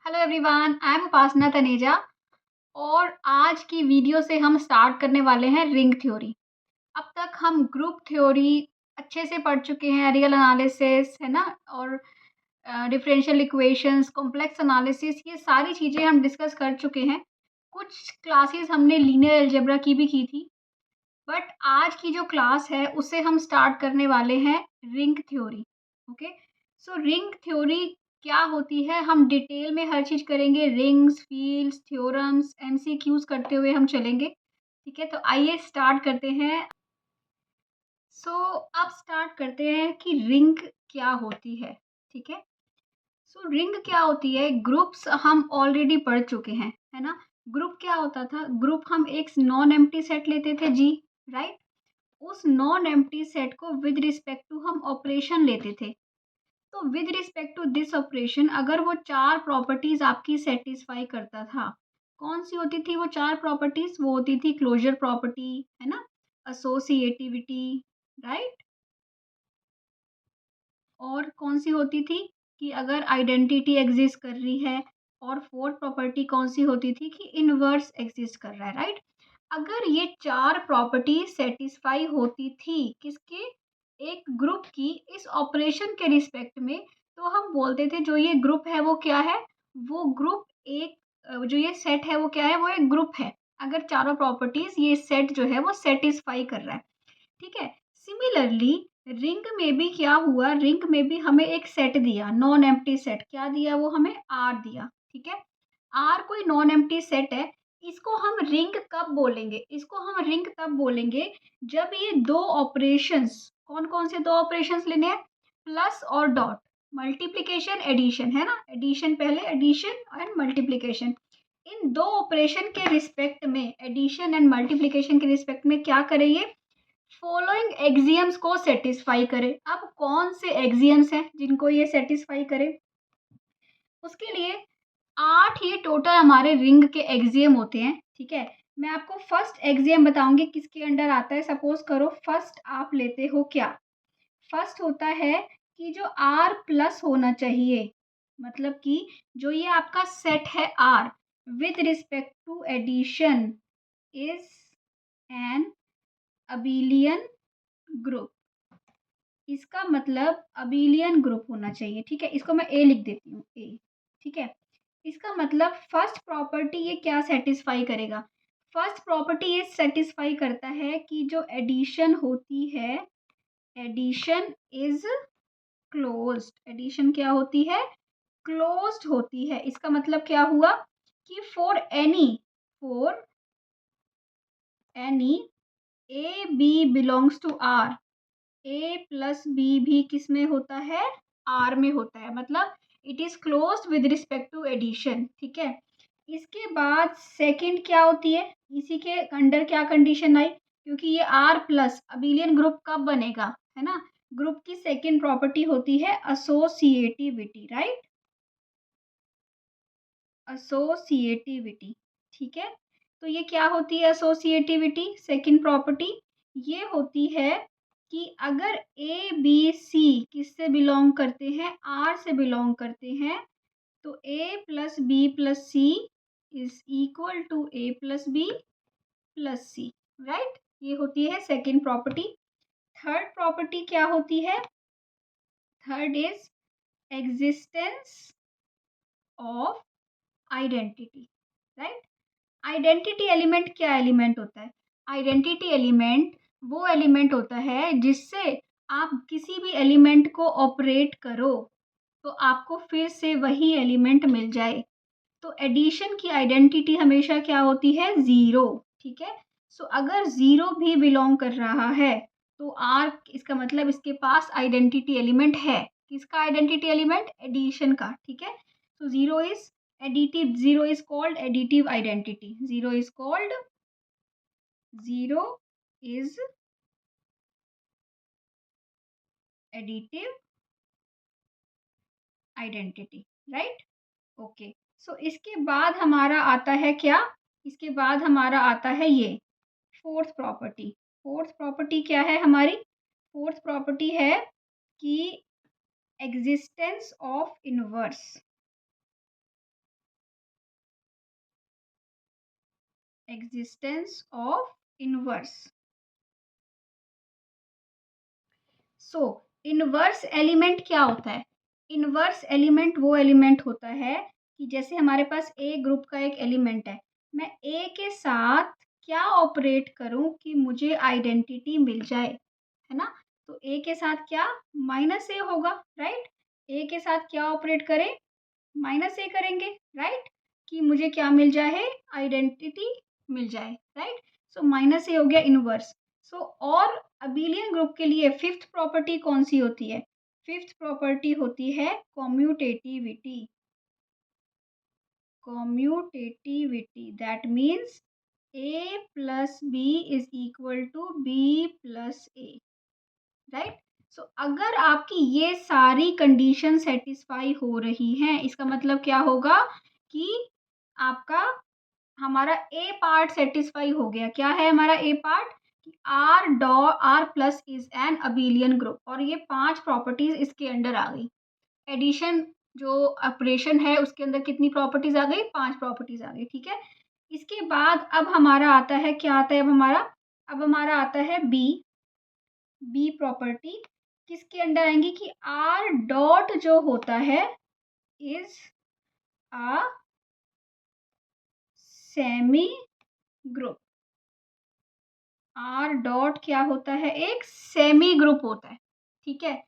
Hello everyone, I am उपासना तनेजा और आज की वीडियो से हम स्टार्ट करने वाले हैं रिंग थ्योरी। अब तक हम ग्रुप थ्योरी अच्छे से पढ़ चुके हैं, रियल एनालिसिस है ना, और डिफरेंशियल इक्वेशंस, कॉम्प्लेक्स एनालिसिस, ये सारी चीज़ें हम डिस्कस कर चुके हैं। कुछ क्लासेस हमने लीनियर अलजेब्रा की भी की थी, बट आज की जो क्लास है उससे हम स्टार्ट करने वाले हैं रिंग थ्योरी। ओके, सो रिंग थ्योरी क्या होती है, हम डिटेल में हर चीज़ करेंगे। रिंग्स, फील्ड्स, थ्योरम्स, एमसीक्यूज करते हुए हम चलेंगे। ठीक है, तो आइए स्टार्ट करते हैं। सो अब स्टार्ट करते हैं कि रिंग क्या होती है। ठीक है, सो रिंग क्या होती है, ग्रुप्स हम ऑलरेडी पढ़ चुके हैं, है ना। ग्रुप क्या होता था, ग्रुप हम एक नॉन एम्प्टी सेट लेते थे जी, राइट। उस नॉन एम्प्टी सेट को विद रिस्पेक्ट टू हम ऑपरेशन लेते थे। तो with respect to this operation अगर वो चार प्रॉपर्टीज आपकी सेटिस्फाई करता था, कौन सी होती थी वो चार प्रॉपर्टीज? वो होती थी क्लोजर प्रॉपर्टी, है ना, एसोसिएटिविटी, राइट। और कौन सी होती थी कि अगर आइडेंटिटी एग्जिस्ट कर रही है। और फोर्थ प्रॉपर्टी कौन सी होती थी कि इनवर्स एग्जिस्ट कर रहा है, राइट। अगर ये चार प्रॉपर्टी सेटिस्फाई होती थी किसके, एक ग्रुप की, इस ऑपरेशन के रिस्पेक्ट में, तो हम बोलते थे जो ये ग्रुप है वो क्या है, वो ग्रुप एक जो ये सेट है वो क्या है, वो एक ग्रुप है। अगर चारों प्रॉपर्टीज ये सेट जो है वो सेटिस्फाई कर रहा है। ठीक है, सिमिलरली रिंग में भी क्या हुआ, रिंग में भी हमें एक सेट दिया, नॉन एम्प्टी सेट। क्या दिया वो हमें? आर दिया। ठीक है, आर कोई नॉन एम्प्टी सेट है। इसको हम रिंग कब बोलेंगे, इसको हम रिंग तब बोलेंगे जब ये दो ऑपरेशंस, कौन कौन से दो ऑपरेशंस लेने हैं, प्लस और डॉट, मल्टीप्लिकेशन एडिशन, है ना, एडिशन पहले, एडिशन एंड मल्टीप्लिकेशन, इन दो ऑपरेशन के रिस्पेक्ट में, एडिशन एंड मल्टीप्लिकेशन के रिस्पेक्ट में क्या करेंगे, फॉलोइंग एक्सियम्स को सेटिस्फाई करे। अब कौन से एक्सियम्स हैं जिनको ये सेटिस्फाई करे? उसके लिए 8 ये टोटल हमारे रिंग के एक्सियम होते हैं। ठीक है, मैं आपको फर्स्ट एक्सियम बताऊंगी किसके अंडर आता है। सपोज करो फर्स्ट आप लेते हो क्या, फर्स्ट होता है कि जो आर प्लस होना चाहिए, मतलब कि जो ये आपका सेट है R with respect to addition is an abelian group. इसका मतलब अबिलियन ग्रुप होना चाहिए। ठीक है, इसको मैं ए लिख देती हूँ, ए। ठीक है, इसका मतलब फर्स्ट प्रॉपर्टी ये क्या सेटिस्फाई करेगा, फर्स्ट प्रॉपर्टी ये सेटिस्फाई करता है कि जो एडिशन होती है, एडिशन इज क्लोज्ड। एडिशन क्या होती है? क्लोज्ड होती है। इसका मतलब क्या हुआ कि for any A B belongs to R, A plus B भी किस में होता है? आर में होता है। मतलब it is closed with respect to addition. ठीक है, इसके बाद सेकंड क्या होती है, इसी के अंडर क्या कंडीशन आई, क्योंकि ये आर प्लस अबिलियन ग्रुप कब बनेगा, है ना। ग्रुप की सेकंड प्रॉपर्टी होती है एसोसिएटिविटी, राइट, एसोसिएटिविटी। ठीक है, तो ये क्या होती है एसोसिएटिविटी, सेकंड प्रॉपर्टी? ये होती है कि अगर ए बी सी किससे बिलोंग करते हैं, आर से बिलोंग करते हैं, तो A plus B plus C is equal to A plus B plus C, right. ये होती है सेकंड प्रॉपर्टी। थर्ड प्रॉपर्टी क्या होती है? Third is existence of identity, right. Identity element क्या एलिमेंट होता है? आइडेंटिटी एलिमेंट वो एलिमेंट होता है जिससे आप किसी भी एलिमेंट को ऑपरेट करो तो आपको फिर से वही एलिमेंट मिल जाए। तो एडिशन की आइडेंटिटी हमेशा क्या होती है? ज़ीरो। ठीक है, सो अगर ज़ीरो भी बिलोंग कर रहा है तो आर, इसका मतलब इसके पास आइडेंटिटी एलिमेंट है। किसका आइडेंटिटी एलिमेंट? एडिशन का। ठीक है, so zero is additive, zero is called additive identity, zero is called, zero is additive identity, right। Okay, so इसके बाद हमारा आता है क्या, इसके बाद हमारा आता है ये फोर्थ प्रॉपर्टी। फोर्थ प्रॉपर्टी क्या है हमारी? फोर्थ प्रॉपर्टी है कि existence of inverse. Existence of inverse. So inverse element क्या होता है? इनवर्स एलिमेंट वो एलिमेंट होता है कि जैसे हमारे पास ए ग्रुप का एक एलिमेंट है, मैं ए के साथ क्या ऑपरेट करूं कि मुझे आइडेंटिटी मिल जाए, है ना? तो ए के साथ क्या माइनस ए होगा, राइट? ए के साथ क्या ऑपरेट करें? माइनस ए करेंगे, राइट? कि मुझे क्या मिल जाए? आइडेंटिटी मिल जाए, राइट? सो माइनस ए हो गया इनवर्स। सो और अबेलियन ग्रुप के लिए फिफ्थ प्रॉपर्टी कौन सी होती है? फिफ्थ प्रॉपर्टी होती है commutativity. Commutativity that means A plus B is equal to B plus A, right? So अगर आपकी ये सारी कंडीशन सेटिस्फाई हो रही हैं, इसका मतलब क्या होगा कि आपका हमारा ए पार्ट सेटिस्फाई हो गया। क्या है हमारा ए पार्ट? कि R plus is an abelian group, और ये 5 प्रॉपर्टीज इसके अंडर आ गई। एडिशन जो ऑपरेशन है उसके अंदर कितनी प्रॉपर्टीज आ गई? 5 प्रॉपर्टीज आ गई, ठीक है? इसके बाद अब हमारा आता है, क्या आता है अब हमारा आता है बी प्रॉपर्टी। किसके अंडर आएंगी? कि आर डॉट जो होता है is a semi group. R dot क्या होता है? एक सेमी ग्रुप होता है, ठीक है?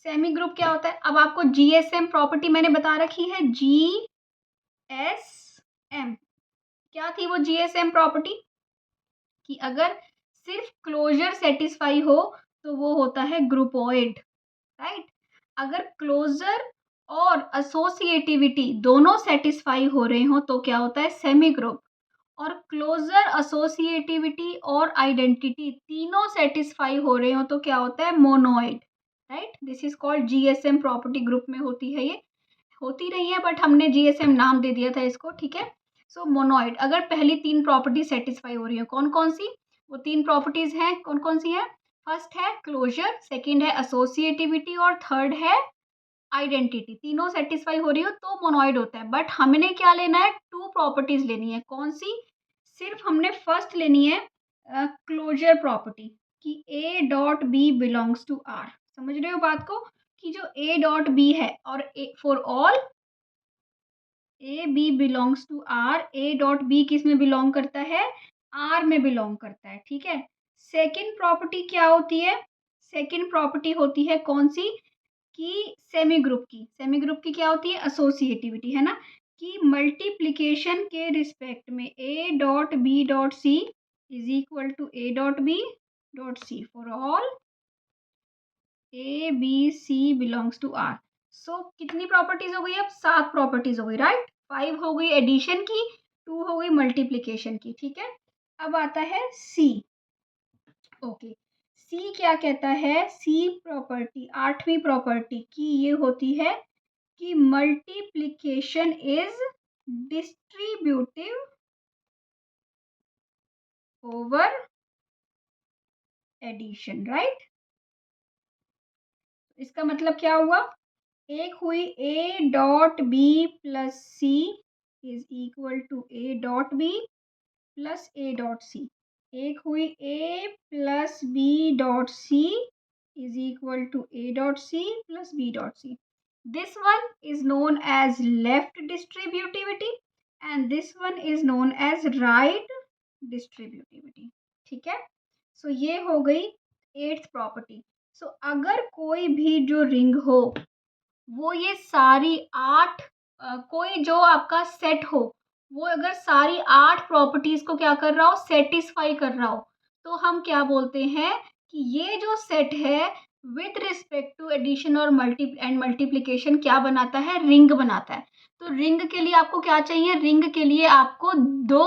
सेमी ग्रुप क्या होता है? अब आपको जीएसएम प्रॉपर्टी मैंने बता रखी है, जीएसएम। क्या थी वो जीएसएम प्रॉपर्टी? कि अगर सिर्फ क्लोजर सेटिस्फाई हो तो वो होता है ग्रुपोइड, राइट? अगर क्लोजर और एसोसिएटिविटी दोनों सेटिस्फाई हो रहे हो तो क्या होता है? Semi group. और क्लोजर, एसोसिएटिविटी और आइडेंटिटी तीनों सेटिस्फाई हो रहे हो तो क्या होता है? Monoid, right? This is called GSM property. Group में होती है, ये होती नहीं है बट हमने जीएसएम नाम दे दिया था इसको, ठीक है? सो मोनोइड अगर पहली 3 प्रॉपर्टी सेटिस्फाई हो रही है, कौन कौन सी? वो 3 प्रॉपर्टीज हैं, कौन कौन सी है? फर्स्ट है क्लोजर, सेकेंड है एसोसिएटिविटी और थर्ड है आइडेंटिटी। तीनों सेटिस्फाई हो रही हो तो मोनोइड होता है। बट हमने क्या लेना है? 2 प्रॉपर्टीज लेनी है। कौन सी? सिर्फ हमने फर्स्ट लेनी है क्लोजर प्रॉपर्टी, कि A dot B belongs to R. समझ रहे हो बात को? कि जो ए डॉट बी है और A for all A B belongs to R, A dot B किस में बिलोंग करता है? आर में बिलोंग करता है, ठीक है? सेकेंड प्रॉपर्टी क्या होती है? सेकेंड प्रॉपर्टी होती है कौन सी? कि सेमी ग्रुप की। सेमी ग्रुप की क्या होती है? एसोसिएटिविटी, है ना? कि मल्टीप्लिकेशन के रिस्पेक्ट में A dot B dot C is equal to A dot B dot C for all A B C belongs to R. So कितनी प्रॉपर्टीज हो गई? अब 7 प्रॉपर्टीज हो गई, राइट? 5 हो गई एडिशन की, 2 हो गई मल्टीप्लिकेशन की, ठीक है? अब आता है सी। ओके, सी क्या कहता है? सी प्रॉपर्टी, 8वीं प्रॉपर्टी की ये होती है कि multiplication is distributive over addition, right? इसका मतलब क्या हुआ? एक हुई A dot B plus C is equal to A dot B plus A dot C. एक हुई A plus B dot C is equal to A dot C plus B dot C. This one is known as left distributivity and this one is known as right distributivity, ठीक है? सो ये हो गई 8th property. सो अगर कोई भी जो ring हो वो ये सारी 8 कोई जो आपका सेट हो वो अगर सारी 8 प्रॉपर्टीज को क्या कर रहा हो? सेटिस्फाई कर रहा हो, तो हम क्या बोलते हैं? कि ये जो सेट है विथ रिस्पेक्ट टू एडिशन और मल्टीप्लिकेशन क्या बनाता है? रिंग बनाता है। तो रिंग के लिए आपको क्या चाहिए? रिंग के लिए आपको 2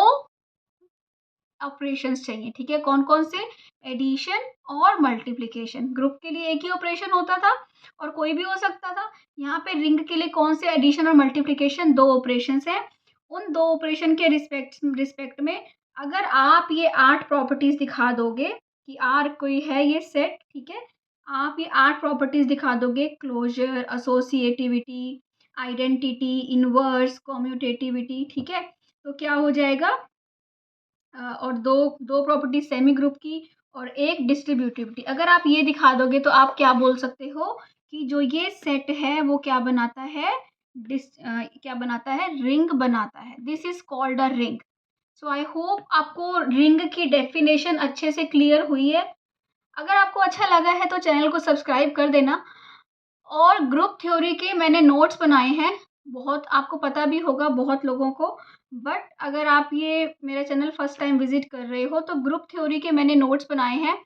ऑपरेशंस चाहिए, ठीक है? कौन कौन से? एडिशन और मल्टीप्लिकेशन। ग्रुप के लिए एक ही ऑपरेशन होता था और कोई भी हो सकता था। यहाँ पे रिंग के लिए कौन से? एडिशन और मल्टीप्लिकेशन, 2 ऑपरेशंस हैं। उन 2 ऑपरेशन के रिस्पेक्ट में अगर आप ये 8 प्रॉपर्टीज दिखा दोगे कि आर कोई है ये सेट, ठीक है? आप ये 8 प्रॉपर्टीज दिखा दोगे, closure, associativity, identity, inverse, commutativity, ठीक है? तो क्या हो जाएगा? और दो दो प्रॉपर्टी सेमी ग्रुप की और एक डिस्ट्रीब्यूटिविटी। अगर आप ये दिखा दोगे तो आप क्या बोल सकते हो कि जो ये सेट है वो क्या बनाता है, क्या बनाता है, रिंग बनाता है। This is called a ring. So I hope आपको रिंग की डेफिनेशन अच्छे से क्लियर हुई है। अगर आपको अच्छा लगा है तो चैनल को सब्सक्राइब कर देना। और ग्रुप थ्योरी के मैंने नोट्स बनाए हैं, बहुत आपको पता भी होगा बहुत लोगों को। बट अगर आप ये मेरा चैनल फर्स्ट टाइम विजिट कर रहे हो तो ग्रुप थ्योरी के मैंने नोट्स बनाए हैं।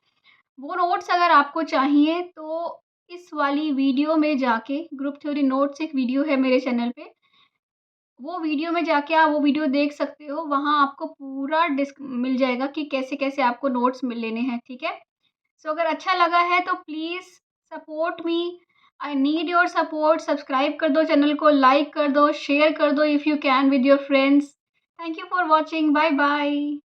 वो नोट्स अगर आपको चाहिए तो इस वाली वीडियो में जाके, ग्रुप थ्योरी नोट्स एक वीडियो है मेरे चैनल पे, वो वीडियो में जाके आप वो वीडियो देख सकते हो। वहाँ आपको पूरा डिस्क मिल जाएगा कि कैसे कैसे आपको नोट्स मिल लेने हैं, ठीक है। सो अगर अच्छा लगा है तो please support me. I need your support. Subscribe कर दो चैनल को, लाइक कर दो, शेयर कर दो if you can with your friends. Thank you for watching. Bye bye.